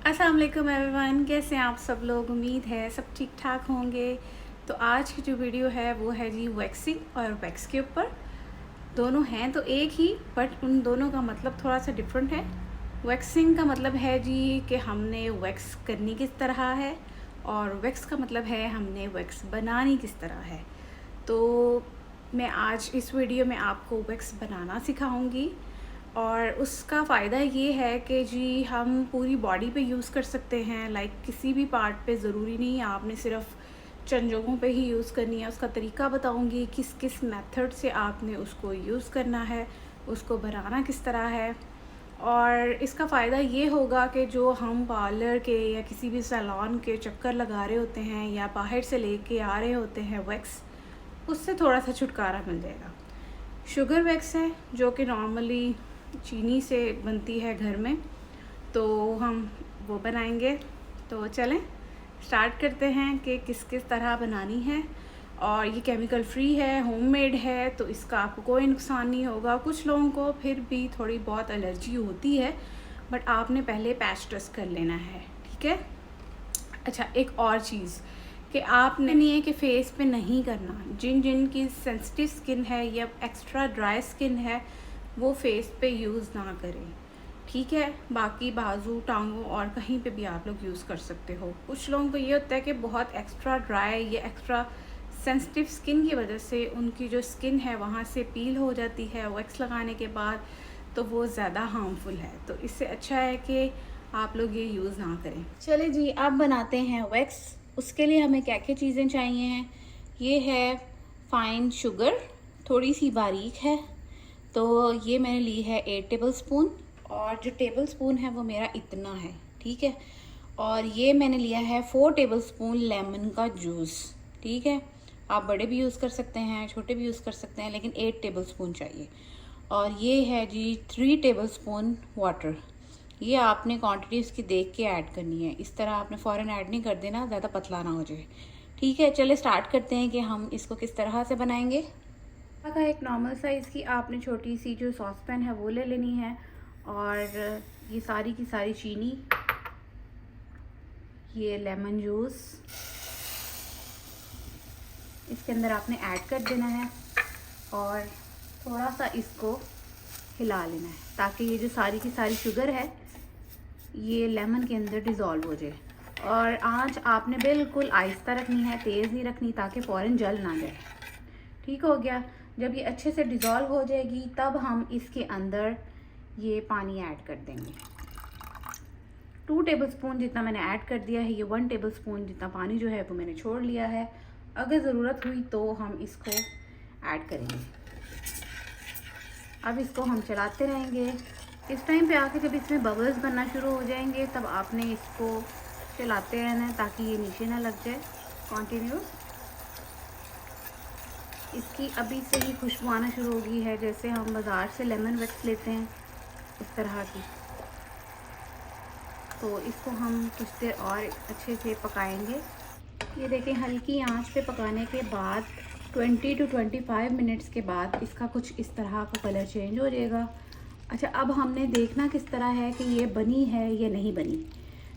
अस्सलाम वालेकुम एवरीवन, कैसे हैं आप सब लोग। उम्मीद है सब ठीक ठाक होंगे। तो आज की जो वीडियो है वो है जी वैक्सिंग और वैक्स के ऊपर। दोनों हैं तो एक ही, बट उन दोनों का मतलब थोड़ा सा डिफरेंट है। वैक्सिंग का मतलब है जी कि हमने वैक्स करनी किस तरह है, और वैक्स का मतलब है हमने वैक्स बनानी किस तरह है। तो मैं आज इस वीडियो में आपको वैक्स बनाना सिखाऊंगी, और उसका फ़ायदा ये है कि जी हम पूरी बॉडी पे यूज़ कर सकते हैं। लाइक किसी भी पार्ट पे ज़रूरी नहीं है आपने सिर्फ चंद जगहों पे ही यूज़ करनी है। उसका तरीका बताऊंगी, किस किस मेथड से आपने उसको यूज़ करना है, उसको बनाना किस तरह है। और इसका फ़ायदा ये होगा कि जो हम पार्लर के या किसी भी सैलून के चक्कर लगा रहे होते हैं या बाहर से लेके आ रहे होते हैं वैक्स, उससे थोड़ा सा छुटकारा मिल जाएगा। शुगर वैक्स है जो कि नॉर्मली चीनी से बनती है घर में, तो हम वो बनाएंगे। तो चलें स्टार्ट करते हैं कि किस किस तरह बनानी है। और ये केमिकल फ्री है, होममेड है, तो इसका आपको कोई नुकसान नहीं होगा। कुछ लोगों को फिर भी थोड़ी बहुत एलर्जी होती है, बट आपने पहले पैच टेस्ट कर लेना है, ठीक है। अच्छा, एक और चीज़ कि आपने नहीं है कि फेस पे नहीं करना। जिन जिन की सेंसिटिव स्किन है या एक्स्ट्रा ड्राई स्किन है वो फेस पे यूज़ ना करें, ठीक है। बाकी बाजू, टांगों और कहीं पे भी आप लोग यूज़ कर सकते हो। कुछ लोगों को ये होता है कि बहुत एक्स्ट्रा ड्राई या एक्स्ट्रा सेंसिटिव स्किन की वजह से उनकी जो स्किन है वहाँ से पील हो जाती है वैक्स लगाने के बाद, तो वो ज़्यादा हार्मफुल है। तो इससे अच्छा है कि आप लोग ये यूज़ ना करें। चलिए जी, अब बनाते हैं वैक्स। उसके लिए हमें क्या क्या चीज़ें चाहिए हैं। ये है फाइन शुगर, थोड़ी सी बारीक है, तो ये मैंने ली है 8 टेबल स्पून, और जो टेबल स्पून है वो मेरा इतना है, ठीक है। और ये मैंने लिया है 4 टेबल स्पून लेमन का जूस, ठीक है। आप बड़े भी यूज़ कर सकते हैं, छोटे भी यूज़ कर सकते हैं, लेकिन 8 टेबल स्पून चाहिए। और ये है जी 3 टेबल स्पून वाटर। ये आपने क्वांटिटी उसकी देख के ऐड करनी है, इस तरह आपने फ़ौरन ऐड नहीं कर देना, ज़्यादा पतला ना हो जाए, ठीक है। चलिए स्टार्ट करते हैं कि हम इसको किस तरह से बनाएंगे। का एक नॉर्मल साइज़ की आपने छोटी सी जो सॉस पैन है वो ले लेनी है, और ये सारी की सारी चीनी, ये लेमन जूस इसके अंदर आपने ऐड कर देना है, और थोड़ा सा इसको हिला लेना है ताकि ये जो सारी की सारी शुगर है ये लेमन के अंदर डिज़ोल्व हो जाए। और आंच आपने बिल्कुल आहिस्ता रखनी है, तेज़ नहीं रखनी, ताकि फ़ौरन जल ना जाए। ठीक हो गया। जब ये अच्छे से डिज़ोल्व हो जाएगी तब हम इसके अंदर ये पानी ऐड कर देंगे। 2 टेबल स्पून जितना मैंने ऐड कर दिया है। ये 1 टेबल स्पून जितना पानी जो है वो मैंने छोड़ लिया है। अगर ज़रूरत हुई तो हम इसको ऐड करेंगे। अब इसको हम चलाते रहेंगे। इस टाइम पे आके जब इसमें बबल्स बनना शुरू हो जाएंगे तब आपने इसको चलाते रहना है ताकि ये नीचे ना लग जाए। कंटिन्यूस इसकी अभी से ही खुशबू आना शुरू हो गई है, जैसे हम बाज़ार से लेमन वैक्स लेते हैं इस तरह की। तो इसको हम कुछ देर और अच्छे से पकाएंगे। ये देखें, हल्की आंच पे पकाने के बाद 20 to 25 मिनट्स के बाद इसका कुछ इस तरह का कलर चेंज हो जाएगा। अच्छा, अब हमने देखना किस तरह है कि ये बनी है या नहीं बनी।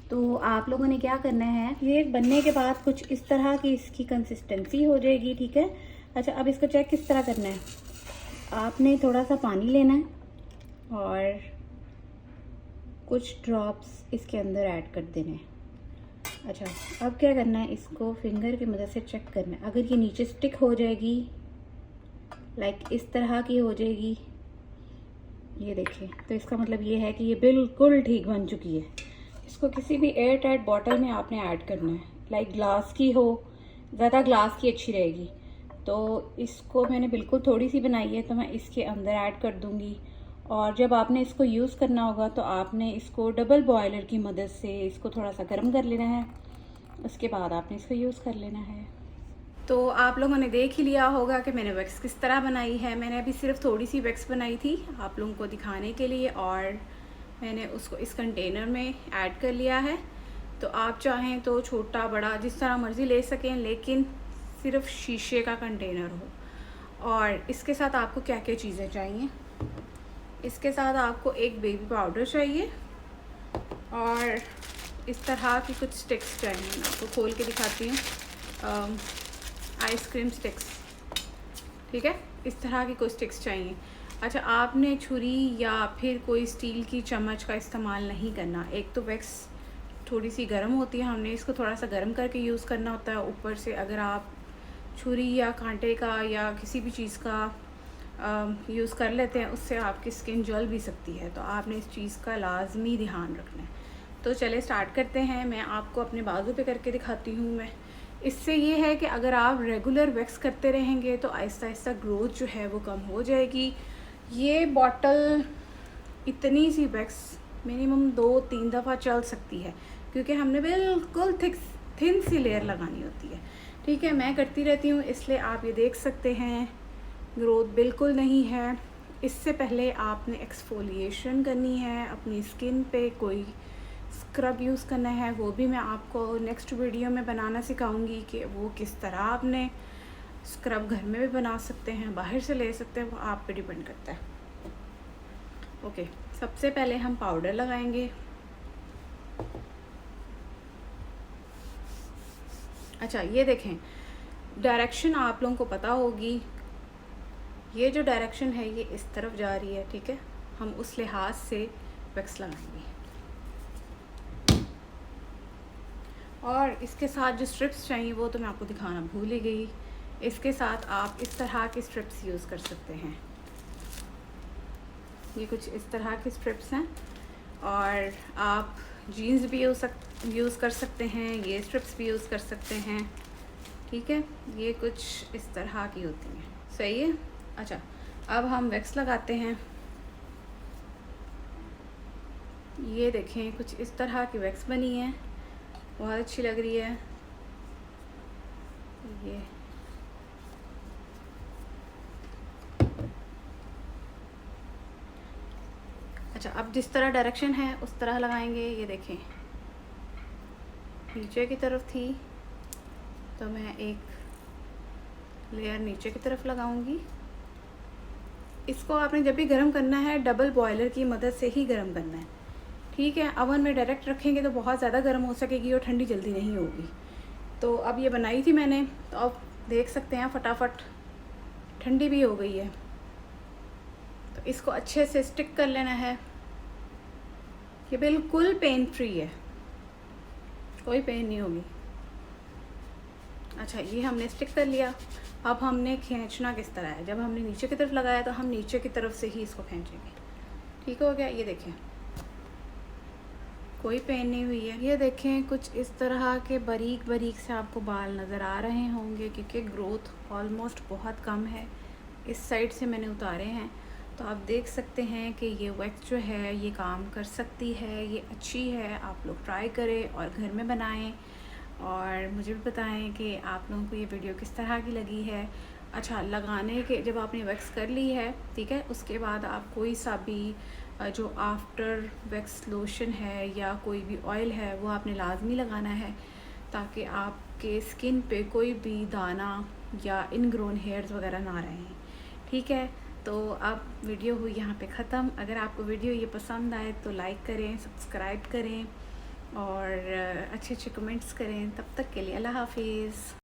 तो आप लोगों ने क्या करना है, ये बनने के बाद कुछ इस तरह की इसकी कंसिस्टेंसी हो जाएगी, ठीक है। अच्छा, अब इसको चेक किस तरह करना है, आपने थोड़ा सा पानी लेना है और कुछ ड्रॉप्स इसके अंदर ऐड कर देने हैं। अच्छा, अब क्या करना है, इसको फिंगर की मदद से चेक करना है। अगर ये नीचे स्टिक हो जाएगी, लाइक इस तरह की हो जाएगी, ये देखिए, तो इसका मतलब ये है कि ये बिल्कुल ठीक बन चुकी है। इसको किसी भी एयर टाइट बॉटल में आपने ऐड करना है, लाइक ग्लास की हो, ज़्यादा ग्लास की अच्छी रहेगी। तो इसको मैंने बिल्कुल थोड़ी सी बनाई है, तो मैं इसके अंदर ऐड कर दूँगी। और जब आपने इसको यूज़ करना होगा तो आपने इसको डबल बॉयलर की मदद से इसको थोड़ा सा गर्म कर लेना है, उसके बाद आपने इसको यूज़ कर लेना है। तो आप लोगों ने देख ही लिया होगा कि मैंने वैक्स किस तरह बनाई है। मैंने अभी सिर्फ थोड़ी सी वैक्स बनाई थी आप लोगों को दिखाने के लिए, और मैंने उसको इस कंटेनर में ऐड कर लिया है। तो आप चाहें तो छोटा बड़ा जिस तरह मर्ज़ी ले सकें, लेकिन सिर्फ शीशे का कंटेनर हो। और इसके साथ आपको क्या क्या चीज़ें चाहिए, इसके साथ आपको एक बेबी पाउडर चाहिए, और इस तरह की कुछ स्टिक्स चाहिए, मैं आपको खोल के दिखाती हूँ। आइसक्रीम स्टिक्स, ठीक है, इस तरह की कुछ स्टिक्स चाहिए। अच्छा, आपने छुरी या फिर कोई स्टील की चम्मच का इस्तेमाल नहीं करना। एक तो वैक्स थोड़ी सी गर्म होती है, हमने इसको थोड़ा सा गर्म करके यूज़ करना होता है। ऊपर से अगर आप छुरी या कांटे का या किसी भी चीज़ का यूज़ कर लेते हैं, उससे आपकी स्किन जल भी सकती है, तो आपने इस चीज़ का लाजमी ध्यान रखना है। तो चले स्टार्ट करते हैं। मैं आपको अपने बाजू पे करके दिखाती हूँ। मैं इससे ये है कि अगर आप रेगुलर वैक्स करते रहेंगे तो आहिस्ता आहिस्ता ग्रोथ जो है वो कम हो जाएगी। ये बॉटल इतनी सी वैक्स मिनिमम 2-3 दफ़ा चल सकती है, क्योंकि हमने बिल्कुल थिन सी लेयर लगानी होती है, ठीक है। मैं करती रहती हूँ, इसलिए आप ये देख सकते हैं ग्रोथ बिल्कुल नहीं है। इससे पहले आपने एक्सफोलिएशन करनी है अपनी स्किन पे, कोई स्क्रब यूज़ करना है, वो भी मैं आपको नेक्स्ट वीडियो में बनाना सिखाऊंगी कि वो किस तरह आपने स्क्रब घर में भी बना सकते हैं, बाहर से ले सकते हैं, वो आप पे डिपेंड करता है। ओके, सबसे पहले हम पाउडर लगाएंगे। अच्छा, ये देखें, डायरेक्शन आप लोगों को पता होगी, ये जो डायरेक्शन है ये इस तरफ जा रही है, ठीक है। हम उस लिहाज से वैक्स लगाएंगे। और इसके साथ जो स्ट्रिप्स चाहिए वो तो मैं आपको दिखाना भूल ही गई। इसके साथ आप इस तरह की स्ट्रिप्स यूज़ कर सकते हैं। ये कुछ इस तरह की स्ट्रिप्स हैं, और आप जीन्स भी यूज़ कर सकते हैं, ये स्ट्रिप्स भी यूज़ कर सकते हैं, ठीक है। ये कुछ इस तरह की होती हैं, सही है। अच्छा, अब हम वैक्स लगाते हैं। ये देखें, कुछ इस तरह की वैक्स बनी है, बहुत अच्छी लग रही है ये। अच्छा, अब जिस तरह डायरेक्शन है उस तरह लगाएंगे। ये देखें, नीचे की तरफ थी तो मैं एक लेयर नीचे की तरफ लगाऊंगी। इसको आपने जब भी गर्म करना है डबल बॉयलर की मदद से ही गर्म करना है, ठीक है। अवन में डायरेक्ट रखेंगे तो बहुत ज़्यादा गर्म हो सकेगी और ठंडी जल्दी नहीं होगी। तो अब ये बनाई थी मैंने, तो अब देख सकते हैं फटाफट ठंडी भी हो गई है। तो इसको अच्छे से स्टिक कर लेना है। ये बिल्कुल पेन फ्री है, कोई पेन नहीं होगी। अच्छा, ये हमने स्टिक कर लिया। अब हमने खींचना किस तरह है, जब हमने नीचे की तरफ लगाया तो हम नीचे की तरफ से ही इसको खींचेंगे, ठीक हो गया। ये देखें, कोई पेन नहीं हुई है। ये देखें, कुछ इस तरह के बारीक बारीक से आपको बाल नज़र आ रहे होंगे, क्योंकि ग्रोथ ऑलमोस्ट बहुत कम है। इस साइड से मैंने उतारे हैं, तो आप देख सकते हैं कि ये वैक्स जो है ये काम कर सकती है, ये अच्छी है। आप लोग ट्राई करें और घर में बनाएं, और मुझे भी बताएं कि आप लोगों को ये वीडियो किस तरह की लगी है। अच्छा, लगाने के जब आपने वैक्स कर ली है, ठीक है, उसके बाद आप कोई सा भी जो आफ्टर वैक्स लोशन है या कोई भी ऑयल है वो आपने लाजमी लगाना है, ताकि आपके स्किन पे कोई भी दाना या इनग्रोन हेयर्स वगैरह ना रहें, ठीक है। तो अब वीडियो हुई यहाँ पे ख़त्म। अगर आपको वीडियो ये पसंद आए तो लाइक करें, सब्सक्राइब करें और अच्छे अच्छे कमेंट्स करें। तब तक के लिए अल्लाह हाफिज़।